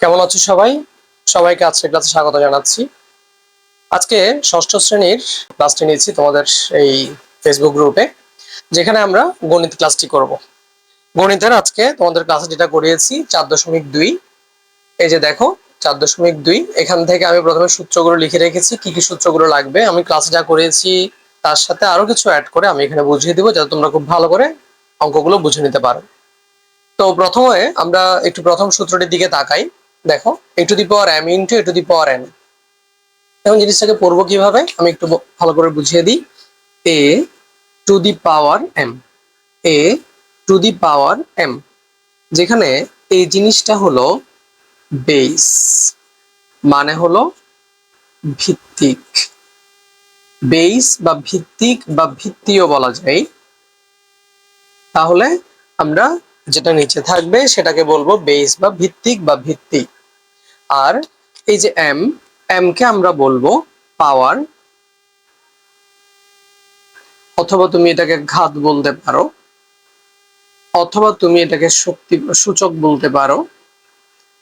কেমন আছো সবাই? সবাইকে আজকের ক্লাসে স্বাগত জানাচ্ছি। আজকে ষষ্ঠ শ্রেণীর ক্লাসটি নিয়েছি তোমাদের এই ফেসবুক গ্রুপে, যেখানে আমরা গণিত ক্লাসটি করব। গণিতের আজকে তোমাদের ক্লাসে যেটা করিয়েছি 4.2, এই যে দেখো 4.2, এখান থেকে আমি প্রথমে সূত্রগুলো লিখে রেখেছি, কি কি সূত্রগুলো লাগবে। আমি ক্লাসে যা করিয়েছি তার সাথে আরো কিছু অ্যাড করে আমি এখানে বুঝিয়ে দিব, যাতে তোমরা খুব ভালো করে অঙ্কগুলো বুঝে নিতে পারো। তো প্রথমে আমরা একটু প্রথম সূত্রটির দিকে তাকাই। দেখো, a to the power m into a to the power n। এখন জিনিসটাকে পড়বো কিভাবে আমি একটু ভালো করে বুঝিয়ে দিই। a to the power m, a to the power m, যেখানে এই জিনিসটা হলো বেস, মানে হলো ভিত্তিক। বেস বা ভিত্তিক বা ভিত্তিও বলা যায়। তাহলে আমরা যেটা নিচে থাকবে সেটাকে বলবো বেস বা ভিত্তিক বা ভিত্তি। আর এই যে m, m কে আমরা বলবো পাওয়ার, অথবা তুমি এটাকে ঘাত বলতে পারো, অথবা তুমি এটাকে শক্তি সূচক বলতে পারো,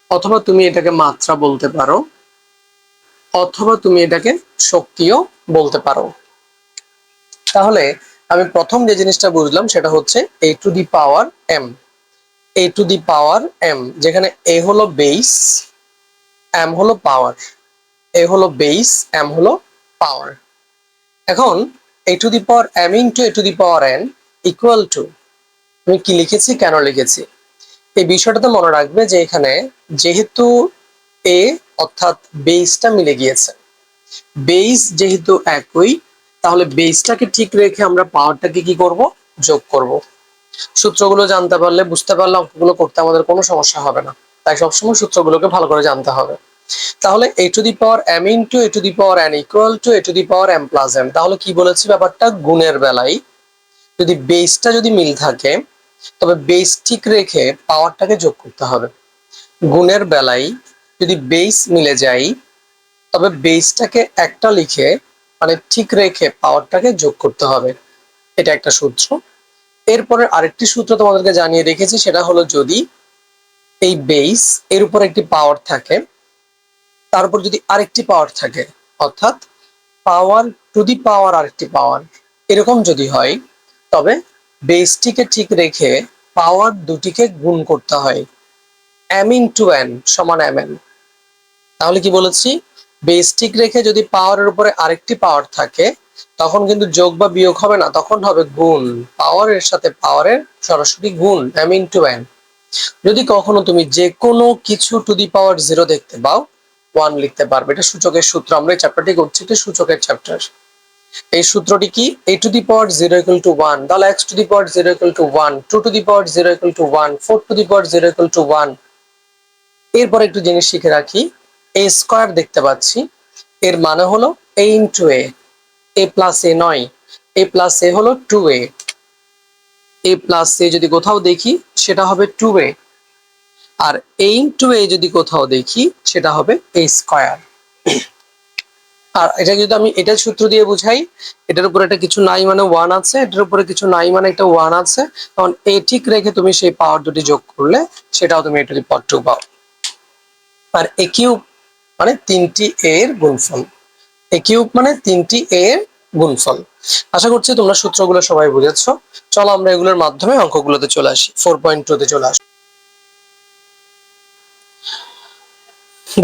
অথবা তুমি এটাকে মাত্রা বলতে পারো, অথবা তুমি এটাকে শক্তিও বলতে পারো। তাহলে আমি প্রথম যে জিনিসটা বুঝলাম সেটা হচ্ছে a to the power m, a to the power m, যেখানে a হলো বেস, m হলো পাওয়ার, a হলো বেস, m হলো পাওয়ার। এখন a to the power m into a to the power n equal to, আমি কি লিখেছি, কেন লিখেছি, এই বিষয়টাতে মনে রাখবে যে এখানে যেহেতু a অর্থাৎ বেসটা মিলে গিয়েছে, বেস যেহেতু একই, তাহলে বেসটাকে ঠিক রেখে আমরা পাওয়ারটাকে কি করব, যোগ করব। সূত্রগুলো জানতে পারলে, বুঝতে পারলে অঙ্কগুলো করতে আমাদের কোনো সমস্যা হবে না। তাই সবসময় সূত্রগুলোকে ভালো করে জানতে হবে। তাহলে a to the power m into a to the power n equal to a to the power m plus n। তাহলে কি বলেছি ব্যাপারটা, গুণের বেলায় যদি বেসটা যদি মিল থাকে, তবে বেস ঠিক রেখে পাওয়ারটাকে যোগ করতে হবে। গুণের বেলায় যদি বেস মিলে যায়, তবে বেসটাকে একটা লিখে মানে ঠিক রেখে পাওয়ারটাকে যোগ করতে হবে। এটা একটা সূত্র। এরপরে আরেকটি সূত্র তোমাদেরকে জানিয়ে রেখেছি, সেটা হলো যদি এই বেস এর উপর একটি পাওয়ার থাকে, তার উপর যদি আরেকটি পাওয়ার থাকে, অর্থাৎ পাওয়ার টু দি পাওয়ার আরেকটি পাওয়ার, এরকম যদি হয়, তবে বেসটিকে ঠিক রেখে পাওয়ার দুটিকে গুণ করতে হয়। m ইন্টু n সমান mn। তাহলে কি বলেছি, বেস ঠিক রেখে যদি পাওয়ারের উপরে আরেকটি পাওয়ার থাকে, তখন কিন্তু যোগ বা বিয়োগ হবে না, তখন হবে গুণ। পাওয়ারের সাথে পাওয়ারের সরাসরি গুণ, m ইন্টু n। যদি কখনো তুমি যে কোনো কিছু টু দি পাওয়ার 0 দেখতে পাও, 1 লিখতে পারবে। এটা সূচকের সূত্র। আমরা এই চ্যাপ্টারটি করছি, এটা সূচকের চ্যাপ্টার। এই সূত্রটি কি, a to the power 0 equal to 1, তাহলে x to the power 0 equal to 1, 2 two the power 0 equal to 1, 4 two the power 0 equal to 1। এরপর একটু জিনিস শিখে রাখি, a স্কয়ার দেখতে পাচ্ছি, এর মানে হলো a into a plus a নয়, a প্লাস a হলো 2a, a প্লাস a যদি কোথাও দেখি সেটা হবে 2a, R a into a যদি কোথাও দেখি সেটা হবে a স্কয়ার। আর এটা যদি আমি এটার সূত্র দিয়ে বুঝাই, এটার উপরে একটা কিছু নাই মানে 1 আছে, এটার উপরে কিছু নাই মানে একটা 1 আছে, তখন a ঠিক রেখে তুমি সেই পাওয়ার দুটি যোগ করলে সেটাও তুমি a টু দি পাওয়ার 2 পাও। আর a কিউব মানে 3টি a এর গুণফল, a কিউব মানে 3টি a এর গুণফল। আশা করছি তোমরা সূত্রগুলো সবাই বুঝেছো। চলো আমরা এগুলোর মাধ্যমে অঙ্কগুলোতে চলে আসি, 4.2 তে চলে আসি।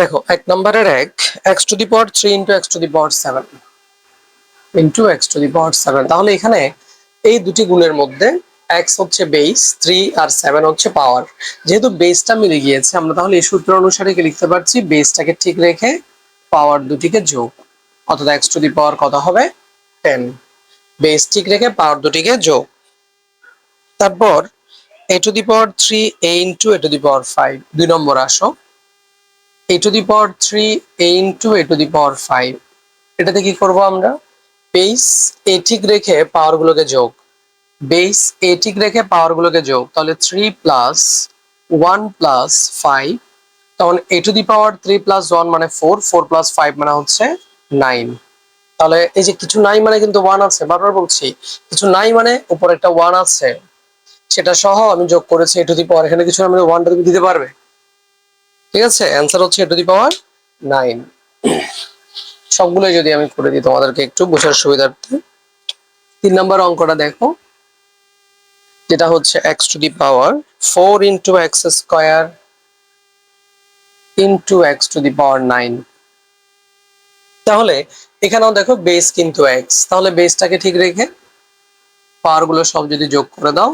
দেখো 1 নম্বরের x to the power 3 into x to the power 7 into x to the power 7। তাহলে এখানে এই দুটি গুণের মধ্যে x হচ্ছে বেস, 3 আর 7 হচ্ছে পাওয়ার। যেহেতু বেসটা মিলে গিয়েছে, আমরা তাহলে এই সূত্র অনুসারে কি লিখতে পারছি, বেসটাকে ঠিক রেখে পাওয়ার দুটিকে যোগ, অর্থাৎ x টু দি পাওয়ার কত হবে, 10। বেস ঠিক রেখে পাওয়ার দুটিকে যোগ। তারপর a to the power 3 a into a to the power 5। 2 নম্বর আসো, a to the power 3 a into a to the power 5। এটাতে কি করব আমরা, বেস এ ঠিক রেখে পাওয়ার গুলোকে যোগ, বেস এ ঠিক রেখে পাওয়ার গুলোকে যোগ, তাহলে 3 প্লাস 1 প্লাস 5, তখন a to the power 3 plus 1 মানে 4, 4 প্লাস 5 মানে হচ্ছে 9। তাহলে এই যে কিছু নাই মানে কিন্তু 1 আছে, বারবার বলছি কিছু নাই মানে উপরে একটা 1 আছে, সেটা সহ আমি যোগ করেছি a টু দি পাওয়ার। এখানে কিছু মানে 1টা তুমি দিতে পারবে, ঠিক আছে, অ্যান্সার হচ্ছে a⁻৯। সবগুলোই যদি আমি করে দিই তোমাদেরকে একটু বোঝার সুবিধার্থে। 3 নম্বর অঙ্কটা দেখো, যেটা হচ্ছে x⁴ into x square into x⁹। তাহলে এখানেও দেখো বেস কিন্তু এক্স, তাহলে বেসটাকে ঠিক রেখে পাওয়ার গুলো সব যদি যোগ করে দাও,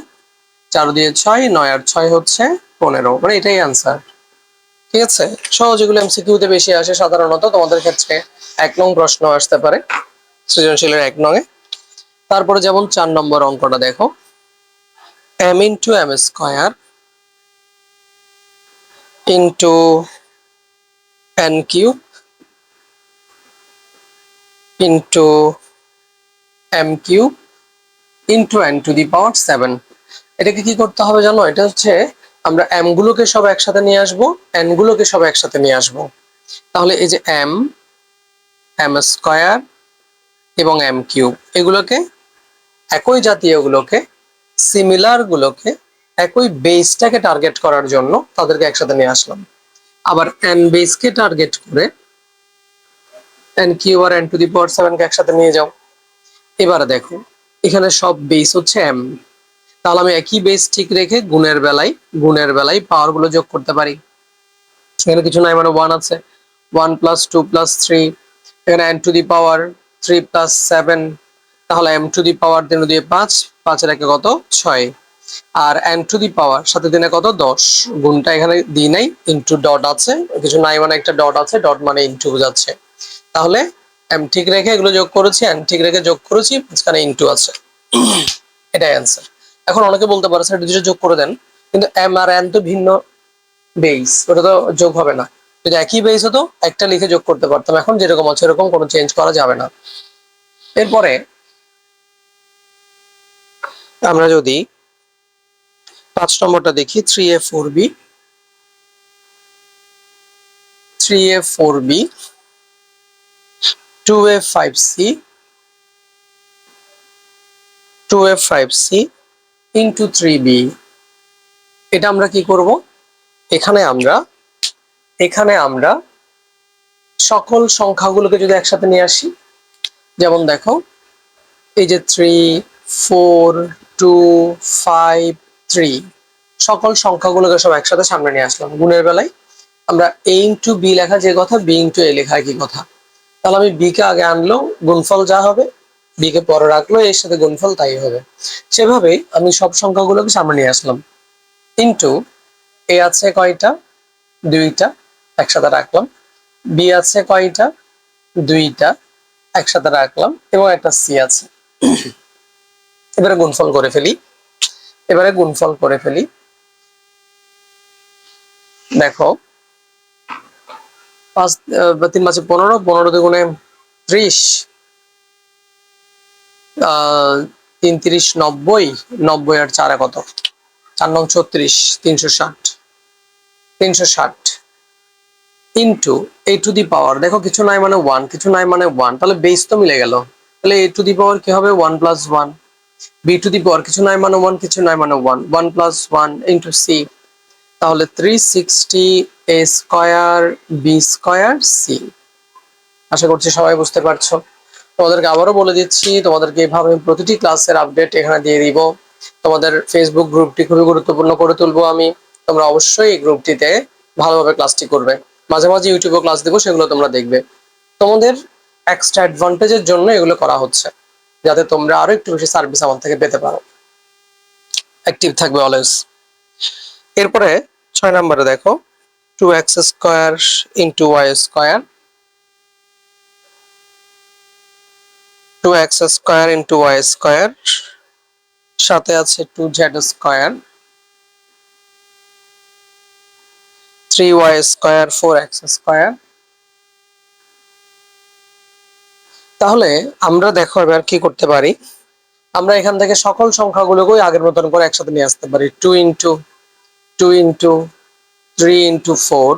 4 দিয়ে 6, 9 আর 6 হচ্ছে 15, মানে এটাই অ্যান্সার। ঠিক আছে, সহজ, এগুলো এমসিকিউতে বেশি আসে সাধারণত, তোমাদের ক্ষেত্রে 1 নং প্রশ্ন আসতে পারে সৃজনশীলের 1 নং এ। তারপরে যেমন 4 নম্বর অঙ্কটা দেখো, m into M square into n cube into m cube into n⁷। এটাকে কি করতে হবে জানো? এটা হচ্ছে আমরা m গুলোকে সব একসাথে নিয়ে আসবো, n গুলোকে সব একসাথে নিয়ে আসবো। তাহলে এই যে m স্কোয়ার এবং m কিউব, এগুলোকে একই জাতীয় গুলোকে, সিমিলার গুলোকে, একই বেসটাকে টার্গেট করার জন্য তাদেরকে একসাথে নিয়ে আসলাম। আবার n বেসকে টার্গেট করে n কিউব আর n⁷ কে একসাথে নিয়ে যাও। এবারে দেখো এখানে সব বেস হচ্ছে m, তাহলে আমি একই বেস ঠিক রেখে গুণের বেলায় পাওয়ার গুলো যোগ করতে পারি। এখানে কিছু নাই, মানে 1 আছে, 1 + 2 + 3, এখানে n⁻3 + 7, তাহলে m⁻3 দিয়ে 5, 5 এর একে কত 6, আর n⁻, সাথে দিনে কত 10, গুণটা এখানে দিই নাই, ইনটু ডট আছে, কিছু নাই মানে একটা ডট আছে, ডট মানে ইনটু বোঝাচ্ছে। তাহলে m ঠিক রেখে এগুলো যোগ করেছি, n ঠিক রেখে যোগ করেছি, মাঝখানে ইনটু আছে, এটাই অ্যান্সার। এখন অনেকে বলতে পারে স্যার দুটো যোগ করে দেন, কিন্তু m আর n তো ভিন্ন বেস, ওটা তো যোগ হবে না। যদি একই বেস হতো একটা লিখে যোগ করতে পারতাম, এখন যেরকম আছে এরকম, কোনো চেঞ্জ করা যাবে না। এরপরে আমরা যদি 5 নম্বরটা দেখি, 3a4b 2a5c ইন্টু 3b, এটা আমরা কি করব? এখানে আমরা সকল সংখ্যাগুলোকে যদি একসাথে নিয়ে আসি, যেমন দেখো এই যে 3, 4, 2, 5, 3, সকল সংখ্যাগুলোকে সব একসাথে সামনে নিয়ে আসলাম। গুণের বেলায় আমরা a ইন্টু b লেখা যে কথা, b ইন্টু a লেখা কি কথা। তাহলে আমি b কে আগে আনলো, গুণফল যা হবে, b কে পরে রাখলো, এর সাথে গুণফল তাই হবে। সেভাবেই আমি সব সংখ্যাগুলোকে সামনে নিয়ে আসলাম। ইন্টু a আছে কয়টা? 2টা, একসাথে রাখলাম। b আছে কয়টা? 2টা, একসাথে রাখলাম, এবং একটা c আছে। এবারে গুণফল করে ফেলি। দেখো 5 3 5 15, 15 দুগুণে 30, 3 30 90, 90 আর 4 কত? 4 নং 36, 360 ইন্টু a⁻, দেখো কিছু নাই মানে 1, কিছু নাই মানে 1, তাহলে বেস তো মিলে গেল। তাহলে a⁻ কি হবে? 1 + 1। b⁻, কিছু নাই মানে 1, কিছু নাই মানে 1, 1 + 1 ইন্টু c, তাহলে 360 a square b square c। আশা করছি সবাই বুঝতে পারছো। তোমাদেরকে আবারও বলে দিচ্ছি, তোমাদেরকে এভাবে প্রতিটি ক্লাসের আপডেট এখানে দিয়ে দিব। তোমাদের ফেসবুক গ্রুপটি খুবই গুরুত্বপূর্ণ করে তুলবো আমি, তোমরা অবশ্যই এই গ্রুপটিতে ভালোভাবে ক্লাসটি করবে। মাঝে মাঝে ইউটিউবে ক্লাস দেবো, সেগুলো তোমরা দেখবে। তোমাদের এক্সট্রা অ্যাডভান্টেজের জন্য এগুলো করা হচ্ছে, যাতে তোমরা আরো একটু বেশি সার্ভিস আমার থেকে পেতে পারো। অ্যাক্টিভ থাকবে অলওয়েজ। এরপরে 6 নম্বরে দেখো, 2x² into y square, 2x² into y square, সাথে আছে 2z², 3y², 4x²। তাহলে আমরা দেখো এবার কি করতে পারি, আমরা এখান থেকে সকল সংখ্যাগুলোকে আগের মতন করে একসাথে নিয়ে আসতে পারি। 2 ইন্টু 3 ইন্টু 4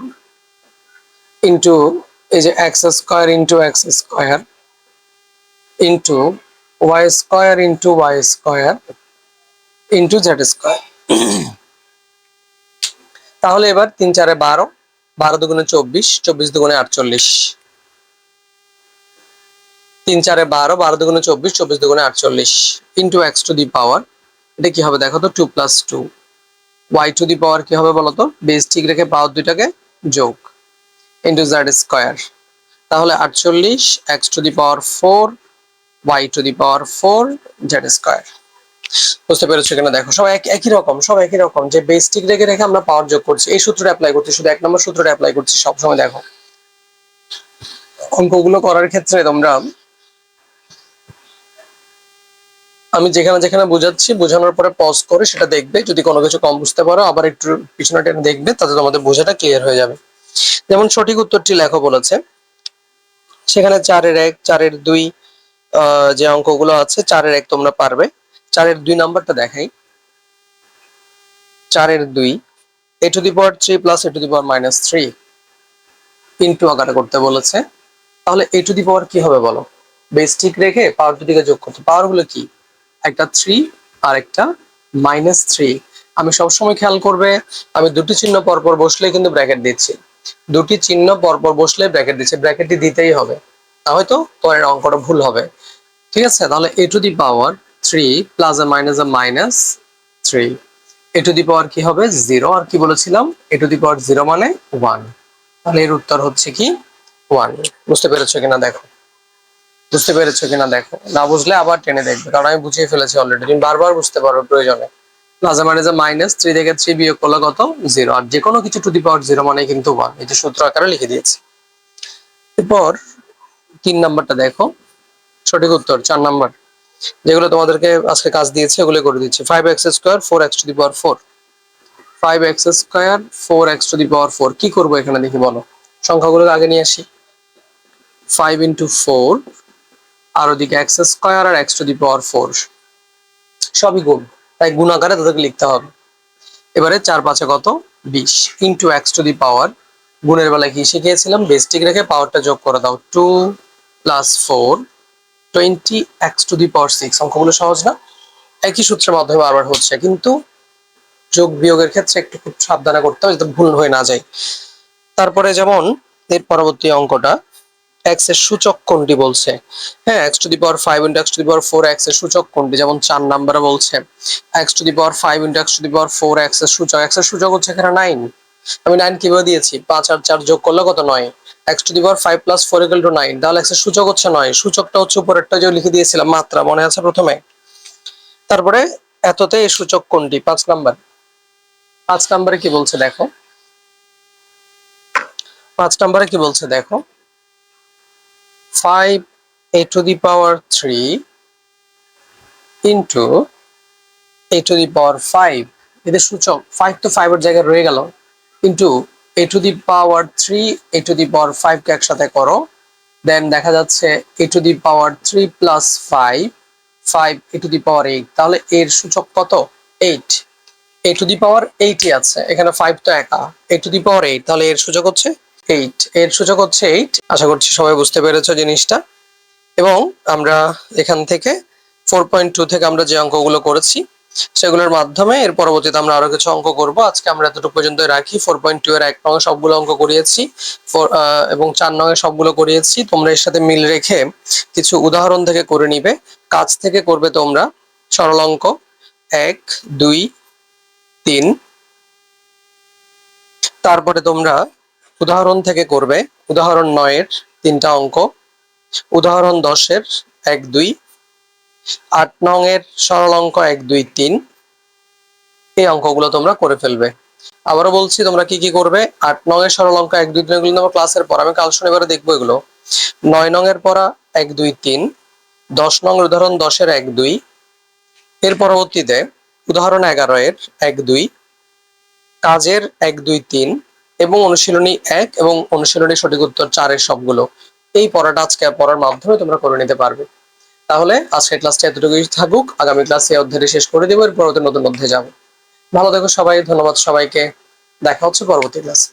ইন্টু এই যে x² into x² into y² into y² into z²। তাহলে এবার 3 4 12, 12 দুগুণে 24, 24 দুগুণে 48, 3 4 12, 12 দুগুণে 24, 24 দুগুণে 48 ইন্টু এক্স টু দি পাওয়ার, এটা কি হবে দেখো তো, 2 + 2, ওয়াই টু দি পাওয়ার কি হবে বলো তো, বেস ঠিক রেখে পাওয়ার দুইটাকে যোগ, ইন্টু জেড স্কোয়ার। তাহলে 48 X to the power 4, Y to the power 4, Z square. বুঝতে পেরেছো কিনা দেখো, সব একই রকম, সব একই রকম, যে বেস ঠিক রেখে রেখে আমরা পাওয়ার যোগ করছি, এই সূত্রটা অ্যাপ্লাই করছি, শুধু 1 নম্বর সূত্রটা অ্যাপ্লাই করছি সব সময়। দেখো অঙ্কগুলো করার ক্ষেত্রে তোমরা, আমি যেখানে যেখানে বোঝাচ্ছি বোঝানোর পরে পজ করে সেটা দেখবে, যদি কোনো কিছু কম বুঝতে পারো আবার একটু পিছনে টেনে দেখবে, তাতে তোমাদের বোঝাটা ক্লিয়ার হয়ে যাবে। যেমন সঠিক উত্তরটি লেখো বলেছে, সেখানে 4 এর 1, 4 এর 2, যে অঙ্কগুলো আছে 4 এর 1 তোমরা পারবে। 4 এর 2 নাম্বারটা দেখাই, 4 এর 2 a to the power 3 plus a to the power -3 into আকারে করতে বলেছে। তাহলে a টু দি পাওয়ার কি হবে বলো, বেস ঠিক রেখে পাওয়ার দুটিকে যোগ করতে। পাওয়ার গুলো কি, একটা 3 আর একটা -3। আমি সবসময় খেয়াল করবে, আমি দুটি চিহ্ন পরপর বসলে কিন্তু ব্র্যাকেট দিচ্ছি, দুটি চিহ্ন পরপর বসলে ব্র্যাকেট দিচ্ছি, ব্র্যাকেটটি দিতেই হবে, না হয়তো তোমার অঙ্কটা ভুল হবে। ঠিক আছে, তাহলে a to the power 3 plus a minus 3, a to the power কি হবে 0, আর কি বলেছিলাম a টু দি পাওয়ার 0 মানে 1, তাহলে এর উত্তর হচ্ছে কি 1। বুঝতে পেরেছো কিনা দেখো, বুঝতে পেরেছো কিনা দেখো, না বুঝলে আবার টেনে দেখবে, কারণ আমি বুঝিয়ে ফেলেছি অলরেডি, তুমি বারবার বুঝতে পারো প্রয়োজনে। প্লাস মানে যে -3 থেকে 3 বিয়োগ করলে কত 0, আর যে কোনো কিছু টু দি পাওয়ার 0 মানে কিন্তু 1, এই যে সূত্র আকারে লিখে দিয়েছি। এরপর 3 নাম্বারটা দেখো, সঠিক উত্তর 4 নাম্বার, যেগুলো তোমাদেরকে আজকে কাজ দিয়েছে ওগুলো করে দিচ্ছি। 5x square 4x to the power 4, 5x square 4x to the power 4, কি করব এখানে দেখি বলো, সংখ্যাগুলো আগে নিয়ে আসি। 5 ইন্টু 4, আর ওদিকে x স্কয়ার আর x টু দি পাওয়ার 4, সবই গুণ, তাই গুণ আকারে তাদেরকে লিখতে হবে। এবারে 4 5 কত 20 ইন্টু x টু দি পাওয়ার, গুণের বেলায় কি শিখিয়েছিলাম, বেস ঠিক রেখে পাওয়ারটা যোগ করে দাও, 2 + 4 20 x টু দি পাওয়ার 6। অঙ্কগুলো সহজ না, একই সূত্রের মাধ্যমে বারবার হচ্ছে, কিন্তু যোগ বিয়োগের ক্ষেত্রে একটু খুব সাবধানে করতে হবে যাতে ভুল হয়ে না যায়। তারপরে যেমন এর পরবর্তী অঙ্কটা, x এর সূচক কোনটি বলছে। হ্যাঁ, x to the power 5 into x to the power 4, x এর সূচক কোনটি, যেমন 4 নম্বরে বলছে x to the power 5 into x to the power 4, x এর সূচক, x এর সূচক হচ্ছে এখানে 9। আমি 9 কিভাবে দিয়েছি, 5 আর 4 যোগ করলে কত 9, x টু দি পাওয়ার 5 + 4 = 9, তাহলে x এর সূচক হচ্ছে 9, সূচকটা হচ্ছে উপরেরটা যে লিখে দিয়েছিলাম মাত্রা, মনে আছে প্রথমে। তারপরে এততে এই সূচক কোনটি, 5 নাম্বার, 5 নম্বরে কি বলছে দেখো, 5 নম্বরে কি বলছে দেখো, 5a to the power 3 into a to the power 5, এদের সূচক 5 তো 5 এর জায়গায় রয়ে গেল, into a to the power 3 a to the power 5 কে একসাথে করো, দেন দেখা যাচ্ছে a to the power 3 plus 5, 5 a to the power 8, তাহলে এর সূচক কত 8, a টু দি পাওয়ার 8 ই আছে, এখানে 5 তো একা, a টু দি পাওয়ার 8, তাহলে এর সূচক হচ্ছে 8, এর সূচক হচ্ছে 8। আশা করছি সবাই বুঝতে পেরেছো জিনিসটা। এবং আমরা এখান থেকে 4.2 থেকে আমরা যে অঙ্কগুলো করেছি সেগুলোর মাধ্যমে এর পরবর্তীতে আমরা আরো কিছু অঙ্ক করব। আজকে আমরা এতটুকু পর্যন্ত রাখি। 4.2 এর 1 নং সবগুলো অঙ্ক করিয়েছি এবং 4 নং এর সবগুলো করিয়েছি। তোমরা এর সাথে মিল রেখে কিছু উদাহরণ থেকে করে নিবে, কাজ থেকে করবে তোমরা সরল অঙ্ক 1 2 3, তারপরে তোমরা উদাহরণ থেকে করবে উদাহরণ 9 এর 3টা অঙ্ক, উদাহরণ 10 এর 1 2, 8 নং এর সরল অঙ্ক 1 2 3, এই অঙ্কগুলো তোমরা করে ফেলবে। আবারও বলছি তোমরা কি কি করবে, 8 নং এর সরল অঙ্ক 1 2 3 এগুলো তোমরা ক্লাসের পর, আমি কাল শনিবারে দেখবো এগুলো। 9 নং এর পড়া 1 2 3, 10 নং এর উদাহরণ 10 এর 1 2, এর পরবর্তীতে উদাহরণ 11 এর 1 2, কাজের 1 2 3 এবং অনুশীলনী 1 এবং অনুশীলনী সঠিক উত্তর 4 এর সবগুলো। এই পড়াটা আজকে পড়ার মাধ্যমে তোমরা করে নিতে পারবে। তাহলে আজকের ক্লাসটা এতটুকুই থাকুক, আগামী ক্লাসে এই অধ্যায়টি শেষ করে দেবো, এর পরবর্তী নতুন অধ্যায়ে যাবো। ভালো থেকো সবাই, ধন্যবাদ সবাইকে, দেখা হচ্ছে পরবর্তী ক্লাসে।